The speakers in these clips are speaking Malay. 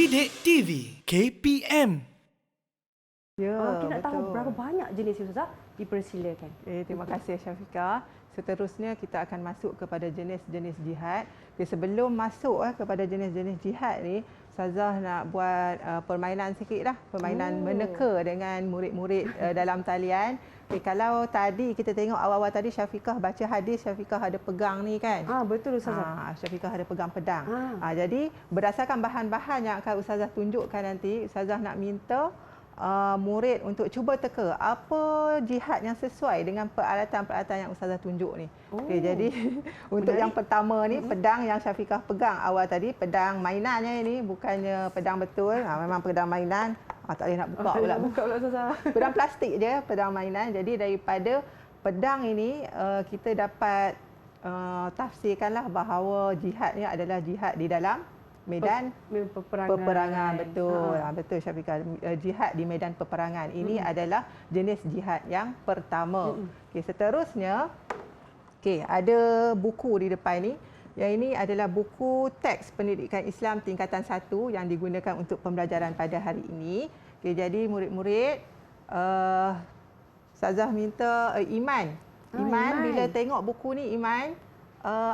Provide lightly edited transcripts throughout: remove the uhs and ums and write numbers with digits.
Didik TV KPM. Ya, Kita nak tahu betul. berapa banyak jenis Ustazah? Dipersilakan. Terima kasih Syafiqah. Seterusnya kita akan masuk kepada jenis-jenis jihad. Sebelum masuk kepada jenis-jenis jihad ni, Ustazah nak buat permainan sikit lah. Permainan meneka dengan murid-murid dalam talian. Kalau tadi kita tengok awal-awal tadi Syafiqah baca hadis, Syafiqah ada pegang ni kan? Betul Ustazah. Syafiqah ada pegang pedang. Jadi berdasarkan bahan-bahan yang akan Ustazah tunjukkan nanti, Ustazah nak minta murid untuk cuba teka apa jihad yang sesuai dengan peralatan-peralatan yang Ustazah tunjuk ni. Okey, jadi untuk yang pertama ni, pedang yang Syafiqah pegang awal tadi, pedang mainannya ini, bukannya pedang betul. Memang pedang mainan. Tak boleh nak buka pula. Buka pula Ustazah. Pedang plastik je, pedang mainan. Jadi daripada pedang ini kita dapat tafsirkanlah bahawa jihad ni adalah jihad di dalam medan peperangan. Betul. Betul Syafiqah. Jihad di medan peperangan. Ini adalah jenis jihad yang pertama. Okey, seterusnya ada buku di depan ni. Yang ini adalah buku teks pendidikan Islam tingkatan 1 yang digunakan untuk pembelajaran pada hari ini. Okey, jadi murid-murid Ustazah minta Iman. Iman bila tengok buku ni Iman,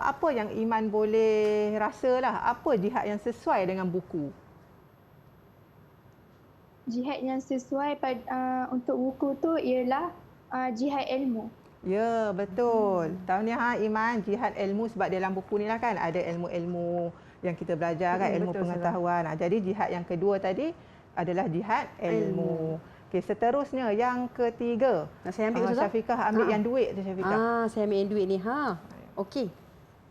apa yang Iman boleh rasalah, apa jihad yang sesuai dengan buku? Jihad yang sesuai untuk buku tu ialah jihad ilmu. Ya, betul. Tahniah Iman, jihad ilmu sebab dalam buku ni lah kan ada ilmu-ilmu yang kita belajar kan, ilmu pengetahuan. Jadi jihad yang kedua tadi adalah jihad ilmu. Okey, seterusnya yang ketiga. Saya ambil Ustazah. Syafiqah ambil yang duit tu Syafiqah. Saya ambil yang duit ni. Okey.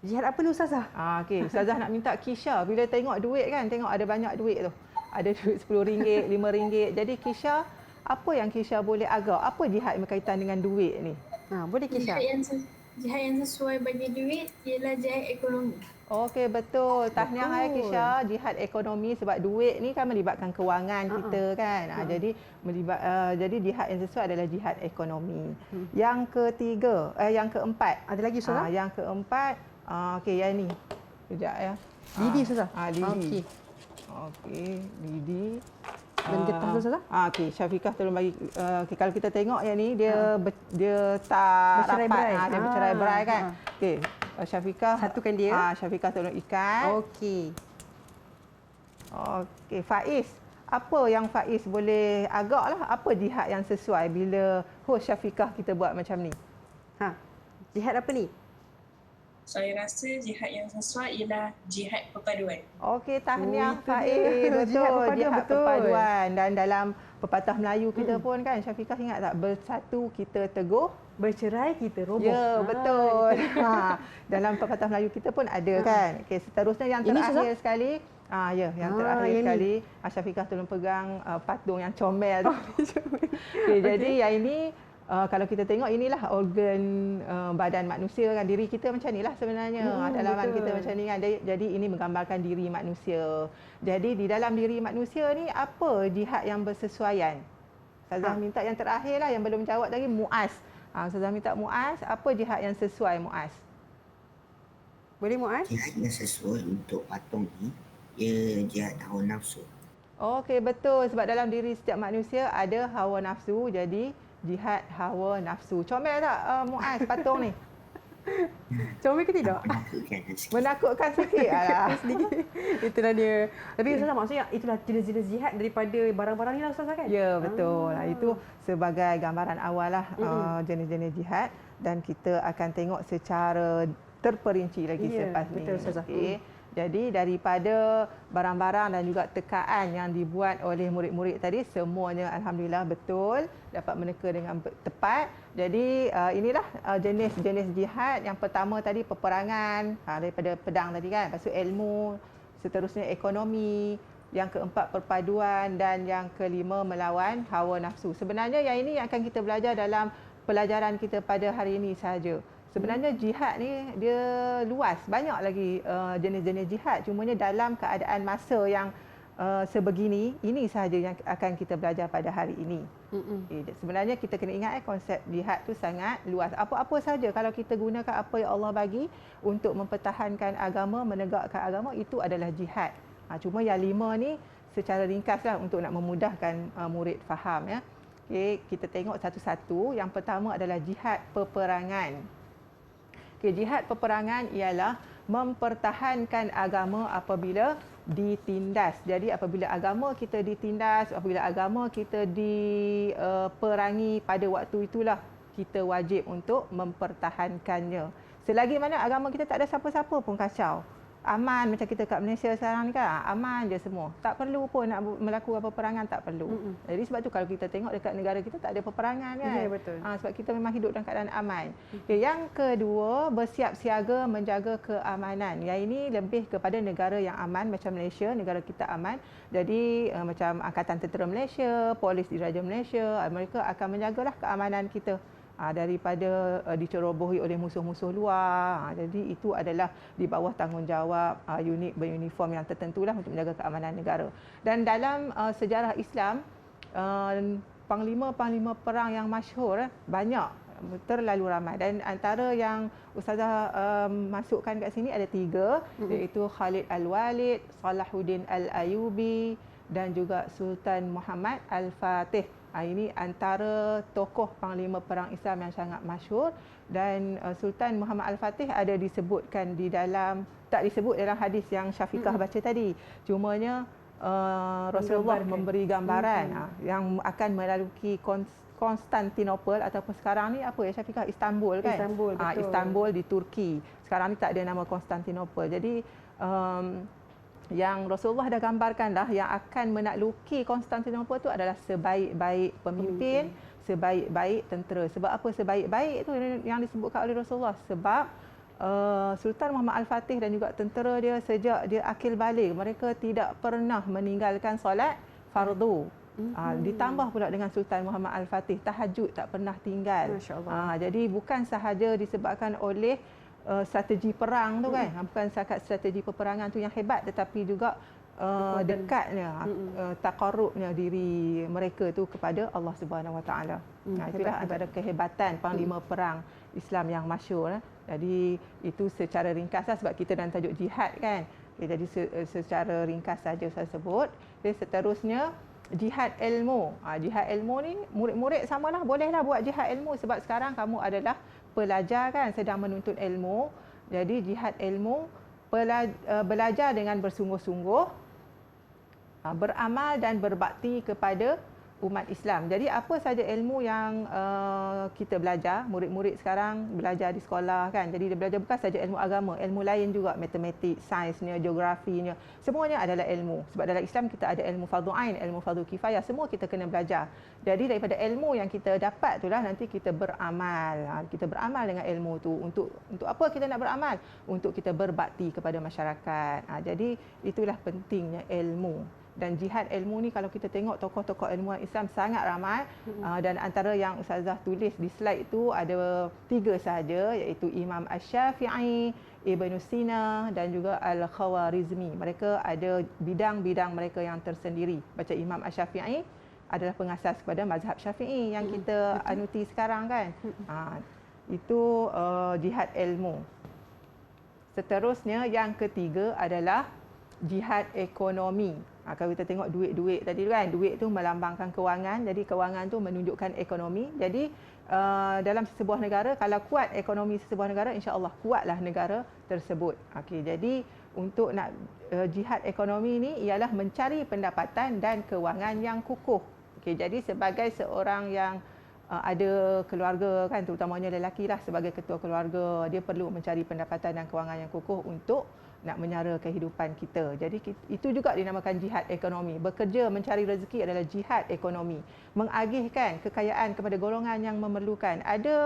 Jihad apa ni Ustazah? Okey, Ustazah nak minta Kisha bila tengok duit kan, tengok ada banyak duit tu. Ada duit RM10, RM5. Jadi Kisha, apa yang Kisha boleh agak? Apa jihad yang berkaitan dengan duit ni? Boleh Kisha. Jihad yang sesuai bagi duit ialah jihad ekonomi. Okey, betul. Tahniah Kisha, jihad ekonomi sebab duit ni kan melibatkan kewangan kita kan. Jadi jadi jihad yang sesuai adalah jihad ekonomi. Yang ketiga, yang keempat. Ada lagi Ustazah? Yang keempat, okey yang ni. Sekejap ya. Lidi Ustazah. Lidi. Okey, lidi. Dan getah tu Ustazah? Okey, Syafiqah tolong bagi kalau kita tengok yang ni dia dia tak rapat, dia bercerai-berai kan. Okey, Syafiqah satukan dia. Syafiqah tolong ikat. Okey. Okey, Faiz. Apa yang Faiz boleh agaklah apa jihad yang sesuai bila host Syafiqah kita buat macam ni? Jihad apa ni? Saya rasa jihad yang sesuai ialah jihad perpaduan. Okey, tahniah Faiz. Betul, jihad perpaduan. Dan dalam pepatah Melayu kita pun kan, Syafiqah ingat tak? Bersatu kita teguh, bercerai kita roboh. Ya, betul. Dalam pepatah Melayu kita pun ada kan. Okey, seterusnya yang terakhir sekali. Yang terakhir sekali, Syafiqah tolong pegang patung yang comel tu. Okey, jadi yang ini kalau kita tengok inilah organ badan manusia kan, diri kita macam inilah sebenarnya. Dalaman kita macam ni kan. Jadi ini menggambarkan diri manusia. Jadi di dalam diri manusia ni apa jihad yang bersesuaian? Ustazah minta yang terakhir lah yang belum jawab tadi, Muaz. Ustazah minta Muaz, apa jihad yang sesuai Muaz? Boleh Muaz? Jihad yang sesuai untuk patung ni ia jihad hawa nafsu. Okey, betul. Sebab dalam diri setiap manusia ada hawa nafsu. Jadi jihad hawa nafsu. Comel tak Muaz patung ni? Comel ke tidak? Menakutkan sikit. Alah. Itulah dia. Tapi Ustazah maksudnya itulah jenis-jenis jihad daripada barang-barang ni lah Ustazah kan? Ya, betul. Itu sebagai gambaran awal lah jenis-jenis jihad. Dan kita akan tengok secara terperinci lagi selepas ni. Betul Ustazah. Okay. Jadi daripada barang-barang dan juga tekaan yang dibuat oleh murid-murid tadi, semuanya alhamdulillah betul, dapat meneka dengan tepat. Jadi inilah jenis-jenis jihad. Yang pertama tadi peperangan, daripada pedang tadi kan. Lepas tu ilmu, seterusnya ekonomi, yang keempat perpaduan dan yang kelima melawan hawa nafsu. Sebenarnya yang ini yang akan kita belajar dalam pelajaran kita pada hari ini sahaja. Sebenarnya jihad ni dia luas, banyak lagi jenis-jenis jihad. Cumanya dalam keadaan masa yang sebegini, ini sahaja yang akan kita belajar pada hari ini. Sebenarnya kita kena ingat konsep jihad tu sangat luas. Apa-apa saja kalau kita gunakan apa yang Allah bagi untuk mempertahankan agama, menegakkan agama, itu adalah jihad. Cuma yang 5 ni secara ringkaslah untuk nak memudahkan murid faham ya. Okey, kita tengok satu-satu. Yang pertama adalah jihad peperangan. Okey, jihad peperangan ialah mempertahankan agama apabila ditindas. Jadi apabila agama kita ditindas, apabila agama kita diperangi, pada waktu itulah kita wajib untuk mempertahankannya. Selagi mana agama kita tak ada siapa-siapa pun kacau. Aman macam kita kat Malaysia sekarang ni kan, aman je semua. Tak perlu pun nak melakukan peperangan, tak perlu. Jadi sebab tu kalau kita tengok dekat negara kita tak ada peperangan kan. Ya, betul. Sebab kita memang hidup dalam keadaan aman. Okay, yang kedua, bersiap siaga menjaga keamanan. Yang ini lebih kepada negara yang aman macam Malaysia, negara kita aman. Jadi macam Angkatan Tentera Malaysia, Polis Diraja Malaysia, mereka akan menjagalah keamanan kita. Daripada dicerobohi oleh musuh-musuh luar. Jadi itu adalah di bawah tanggungjawab unit beruniform yang tertentulah untuk menjaga keamanan negara. Dan dalam sejarah Islam, panglima-panglima perang yang masyhur banyak, terlalu ramai. Dan antara yang Ustazah masukkan kat sini ada 3, iaitu Khalid Al-Walid, Salahuddin Al-Ayubi dan juga Sultan Muhammad Al-Fatih. Ini antara tokoh panglima perang Islam yang sangat masyhur, dan Sultan Muhammad Al-Fatih ada disebutkan di dalam, tak disebut dalam hadis yang Syafiqah baca tadi. Cumanya Rasulullah memberi gambaran yang akan melalui Konstantinopel ataupun sekarang ni apa ya Syafiqah, Istanbul kan? Istanbul, betul. Istanbul di Turki. Sekarang ni tak ada nama Konstantinopel. Jadi yang Rasulullah dah gambarkan dah, yang akan menakluki Konstantinopel itu adalah sebaik-baik pemimpin, sebaik-baik tentera. Sebab apa sebaik-baik itu yang disebutkan oleh Rasulullah? Sebab Sultan Muhammad Al-Fatih dan juga tentera dia sejak dia akil balik, mereka tidak pernah meninggalkan solat fardu. Ditambah pula dengan Sultan Muhammad Al-Fatih, tahajud tak pernah tinggal. Jadi bukan sahaja disebabkan oleh strategi perang tu kan, bukan sahaja strategi peperangan tu yang hebat, tetapi juga dekatnya, taqarrubnya diri mereka tu kepada Allah Subhanahu Wa Taala. Itulah antara kehebatan panglima perang Islam yang masyhur. Jadi itu secara ringkas lah, sebab kita dalam tajuk jihad kan. Jadi secara ringkas saja saya sebut. Seterusnya jihad ilmu. Jihad ilmu ni murid-murid samalah, bolehlah buat jihad ilmu sebab sekarang kamu adalah pelajar kan, sedang menuntut ilmu. Jadi jihad ilmu, belajar dengan bersungguh-sungguh, beramal dan berbakti kepada umat Islam. Jadi apa saja ilmu yang kita belajar, murid-murid sekarang belajar di sekolah kan. Jadi dia belajar bukan saja ilmu agama, ilmu lain juga, matematik, sainsnya, geografinya, semuanya adalah ilmu. Sebab dalam Islam kita ada ilmu fardu ain, ilmu fardu kifayah, semua kita kena belajar. Jadi daripada ilmu yang kita dapat itulah nanti kita beramal. Kita beramal dengan ilmu tu. Untuk apa kita nak beramal? Untuk kita berbakti kepada masyarakat. Jadi itulah pentingnya ilmu. Dan jihad ilmu ni kalau kita tengok tokoh-tokoh ilmuwan Islam sangat ramai, dan antara yang Ustazah tulis di slide itu ada 3 sahaja, iaitu Imam Asy-Syafi'i, Ibn Sina dan juga Al-Khawarizmi. Mereka ada bidang-bidang mereka yang tersendiri. Macam Imam Asy-Syafi'i adalah pengasas kepada mazhab Syafi'i yang kita anuti sekarang kan. Itu jihad ilmu. Seterusnya yang ketiga adalah jihad ekonomi. Kalau kita tengok duit-duit tadi kan, duit tu melambangkan kewangan, jadi kewangan tu menunjukkan ekonomi. Jadi dalam sebuah negara, kalau kuat ekonomi sebuah negara, insya-Allah kuatlah negara tersebut. Okey, jadi untuk nak jihad ekonomi ni ialah mencari pendapatan dan kewangan yang kukuh. Okey, jadi sebagai seorang yang ada keluarga kan, terutamanya lelaki lah, sebagai ketua keluarga, dia perlu mencari pendapatan dan kewangan yang kukuh untuk nak menyara kehidupan kita. Jadi itu juga dinamakan jihad ekonomi. Bekerja mencari rezeki adalah jihad ekonomi. Mengagihkan kekayaan kepada golongan yang memerlukan. Ada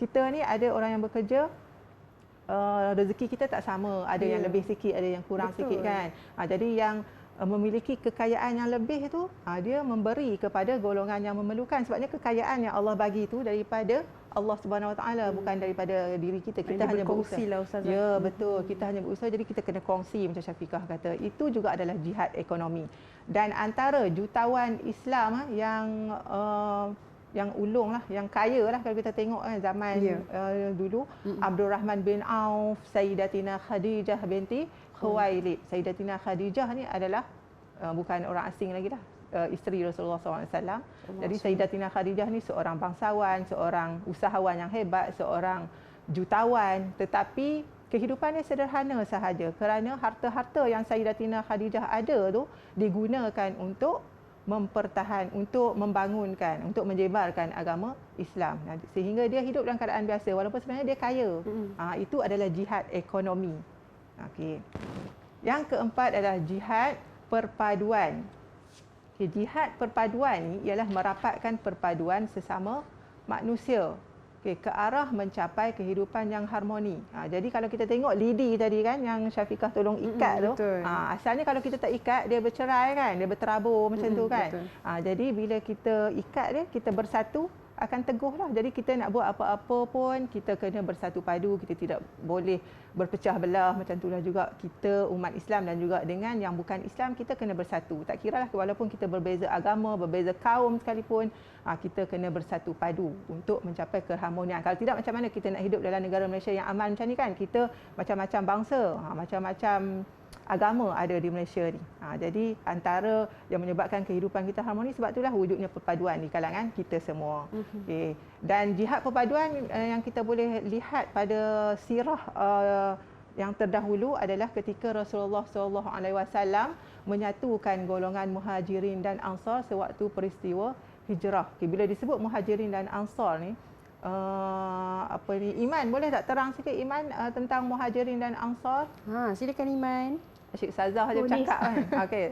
kita ni ada orang yang bekerja, rezeki kita tak sama, ada yang lebih sikit, ada yang kurang sikit kan. Jadi yang memiliki kekayaan yang lebih itu, dia memberi kepada golongan yang memerlukan. Sebabnya kekayaan yang Allah bagi itu daripada Allah Subhanahu Wa Taala, bukan daripada diri kita. Kita hanya berusaha. Lah, Ustazah. Ya, betul. Kita hanya berusaha, jadi kita kena kongsi macam Syafiqah kata. Itu juga adalah jihad ekonomi. Dan antara jutawan Islam yang ulung lah, yang kaya lah kalau kita tengok kan, zaman dulu, Abdul Rahman bin Auf, Sayyidatina Khadijah binti Khuwailid. Sayyidatina Khadijah ni adalah bukan orang asing lagi dah. Isteri Rasulullah SAW. Jadi Sayyidatina Khadijah ni seorang bangsawan, seorang usahawan yang hebat, seorang jutawan, tetapi kehidupannya sederhana sahaja kerana harta-harta yang Sayyidatina Khadijah ada tu digunakan untuk untuk membangunkan, untuk menyebarkan agama Islam. Sehingga dia hidup dalam keadaan biasa walaupun sebenarnya dia kaya. Itu adalah jihad ekonomi. Okey. Yang keempat adalah jihad perpaduan. Jihad perpaduan ni ialah merapatkan perpaduan sesama manusia ke arah mencapai kehidupan yang harmoni. Jadi kalau kita tengok lidi tadi kan yang Syafiqah tolong ikat tu, asalnya kalau kita tak ikat dia bercerai kan, dia berterabur macam tu kan. Jadi bila kita ikat dia, kita bersatu, akan teguhlah. Jadi kita nak buat apa-apa pun kita kena bersatu padu, kita tidak boleh berpecah belah. Macam itulah juga kita umat Islam dan juga dengan yang bukan Islam kita kena bersatu. Tak kiralah walaupun kita berbeza agama, berbeza kaum sekalipun, kita kena bersatu padu untuk mencapai keharmonian. Kalau tidak macam mana kita nak hidup dalam negara Malaysia yang aman macam ni kan? Kita macam-macam bangsa, macam-macam agama ada di Malaysia ni. Jadi antara yang menyebabkan kehidupan kita harmoni sebab itulah wujudnya perpaduan di kalangan kita semua. Okay. Dan jihad perpaduan yang kita boleh lihat pada sirah yang terdahulu adalah ketika Rasulullah SAW menyatukan golongan Muhajirin dan Ansar sewaktu peristiwa hijrah. Okay. Bila disebut Muhajirin dan Ansar ni, Iman boleh tak terang sikit Iman tentang Muhajirin dan Ansar? Silakan Iman. Asyik Sazah je bercakap kan. Okey,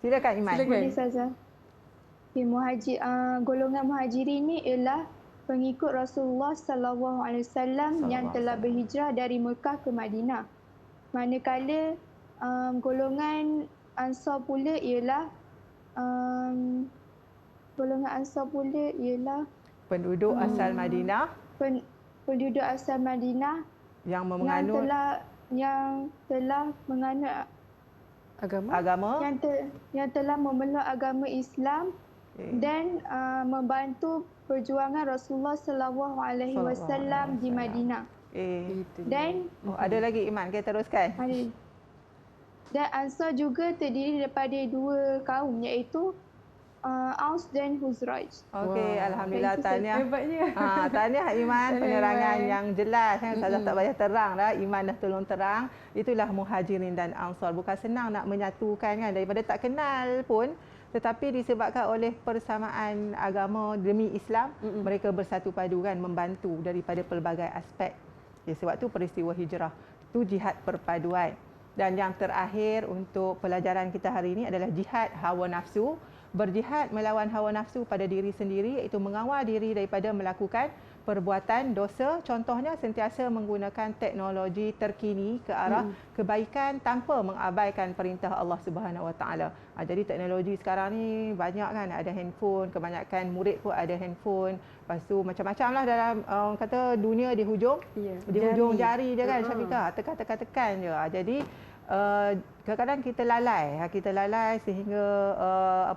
silakan Iman. Boleh Sazah. Golongan Muhajirin ni ialah pengikut Rasulullah sallallahu alaihi wasallam yang telah berhijrah dari Mekah ke Madinah. Manakala golongan Ansar pula ialah penduduk asal Madinah, penduduk asal Madinah yang menganut yang telah menganut agama yang telah memeluk agama Islam dan membantu perjuangan Rasulullah sallallahu alaihi wasallam di Madinah. Dan ada lagi Iman, kita teruskan. Dan Ansar juga terdiri daripada dua kaum iaitu Aus dan Khuzraj. Okey, alhamdulillah, tahniah. Hebatnya. Tahniah Iman, penerangan yang jelas kan. Ustazah tak payah terang dah, Iman dah tolong terang. Itulah Muhajirin dan Ansar. Bukan senang nak menyatukan kan, daripada tak kenal pun tetapi disebabkan oleh persamaan agama demi Islam, mereka bersatu padu kan, membantu daripada pelbagai aspek. Sebab tu peristiwa hijrah tu jihad perpaduan. Dan yang terakhir untuk pelajaran kita hari ini adalah jihad hawa nafsu. Berjihad melawan hawa nafsu pada diri sendiri iaitu mengawal diri daripada melakukan perbuatan dosa. Contohnya sentiasa menggunakan teknologi terkini ke arah kebaikan tanpa mengabaikan perintah Allah Subhanahu Wa Taala. Jadi teknologi sekarang ni banyak kan, ada handphone, kebanyakan murid pun ada handphone. Lepas tu macam-macam lah dalam kata dunia di hujung hujung jari je kan Syafiqah, tekan je. Jadi kadang-kadang kita lalai sehingga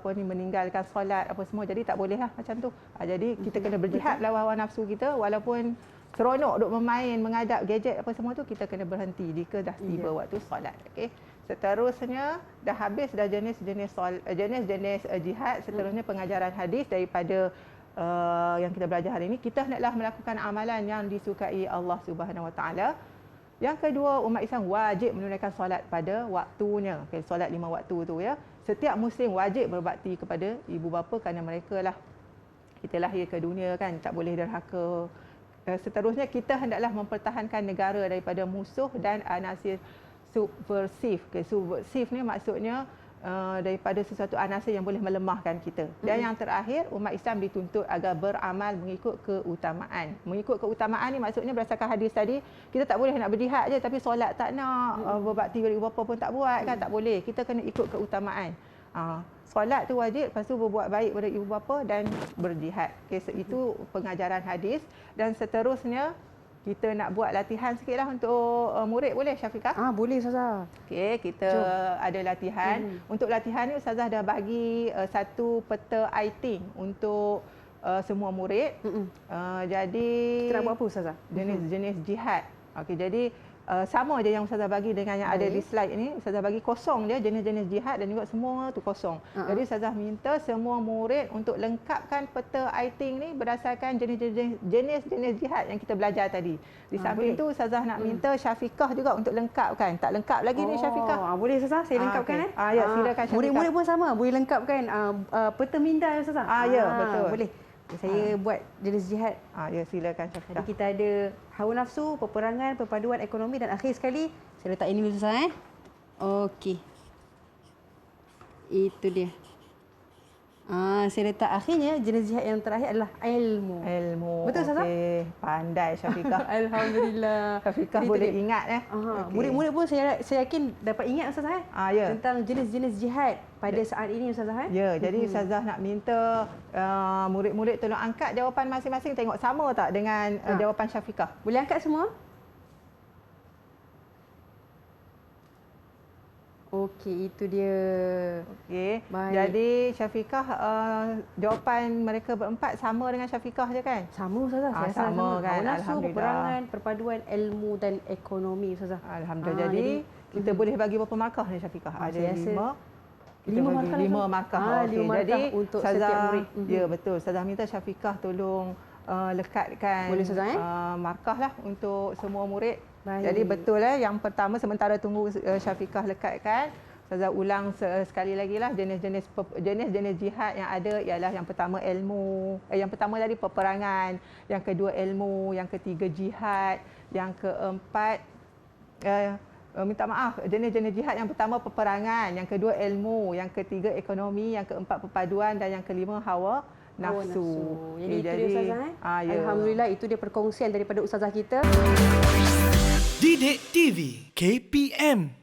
meninggalkan solat apa semua, jadi tak boleh lah macam tu. Jadi kita kena berjihad lawan hawa nafsu kita, walaupun seronok duk bermain menghadap gadget apa semua tu, kita kena berhenti jika dah tiba waktu solat. Okey, seterusnya dah habis dah jenis-jenis jihad. Seterusnya pengajaran hadis daripada yang kita belajar hari ini. Kita hendaklah melakukan amalan yang disukai Allah Subhanahu Wa Taala. Yang kedua, umat Islam wajib menunaikan solat pada waktunya. Okay, solat 5 waktu tu ya. Setiap muslim wajib berbakti kepada ibu bapa kerana mereka lah kita lahir ke dunia kan, tak boleh derhaka. Seterusnya kita hendaklah mempertahankan negara daripada musuh dan anasir subversif. Okay, subversif ni maksudnya daripada sesuatu anasir yang boleh melemahkan kita. Dan yang terakhir, umat Islam dituntut agar beramal mengikut keutamaan. Mengikut keutamaan ni maksudnya berdasarkan hadis tadi, kita tak boleh nak berjihad je tapi solat tak nak, berbakti kepada ibu bapa pun tak buat kan, tak boleh. Kita kena ikut keutamaan. Solat tu wajib, lepas tu berbuat baik pada ibu bapa dan berjihad. Okay, itu pengajaran hadis. Dan seterusnya kita nak buat latihan sikitlah untuk murid, boleh Syafiqah? Boleh Ustazah. Okey, kita ada latihan. Untuk latihan ni Ustazah dah bagi satu peta iting untuk semua murid. Jadi kita nak buat apa Ustazah? Jenis-jenis jihad. Okey, jadi sama je yang Ustazah bagi dengan yang ada di Baik. slide ni. Ustazah bagi kosong dia jenis-jenis jihad dan juga semua tu kosong. Jadi Ustazah minta semua murid untuk lengkapkan peta iting ni berdasarkan jenis-jenis jihad yang kita belajar tadi. Di samping tu Ustazah nak minta Syafiqah juga untuk lengkapkan. Tak lengkap lagi ni Syafiqah. Boleh Ustazah, saya lengkapkan okey. Ya, silakan Syafiqah. Murid-murid pun sama, boleh lengkapkan peta minda Ustazah. Ya, betul. Boleh. Saya buat jenis jihad. Ya, silakan Tadi Syafiqah. kita ada hawa nafsu, peperangan, perpaduan ekonomi dan akhir sekali saya letak ini dulu Ustazah. Okey. Itu dia. Saya letak akhirnya jenis jihad yang terakhir adalah ilmu. Ilmu. Betul, Ustazah? Okey, pandai Syafiqah. Alhamdulillah. Syafiqah Itu boleh dia. ingat Okey. Murid-murid pun saya yakin dapat ingat Ustazah ya. tentang jenis-jenis jihad pada saat ini Ustazah. Ya, jadi Ustazah nak minta murid-murid tolong angkat jawapan masing-masing, tengok sama tak dengan jawapan Syafiqah. Boleh angkat semua? Okey, itu dia. Okey. Baik. Jadi Syafiqah jawapan mereka berempat sama dengan Syafiqah je kan? Sama Ustazah. Saya rasa sama kan? Hawa nafsu, Alhamdulillah. peperangan, perpaduan, ilmu dan ekonomi Ustazah. Alhamdulillah. Jadi kita boleh bagi berapa markah ni Syafiqah? saya Ada rasa 5. Kita lima bagi markah 5 lah, markah. Ustaz. Okey. 5 markah Jadi untuk Ustazah, setiap murid. Ya, betul. Ustazah minta Syafiqah tolong lekatkan Boleh, Ustazah, markah lah untuk semua murid. Baik. Jadi betul yang pertama sementara tunggu Syafiqah lekatkan, Ustazah ulang sekali lagi lah jenis-jenis jihad yang ada ialah yang pertama ilmu, yang pertama tadi peperangan, yang kedua ilmu, yang ketiga jihad, yang keempat minta maaf, jenis-jenis jihad yang pertama peperangan, yang kedua ilmu, yang ketiga ekonomi, yang keempat perpaduan dan yang kelima hawa nafsu. Jadi itu dia Ustazah. Ya. Alhamdulillah itu dia perkongsian daripada Ustazah kita. Didik TV KPM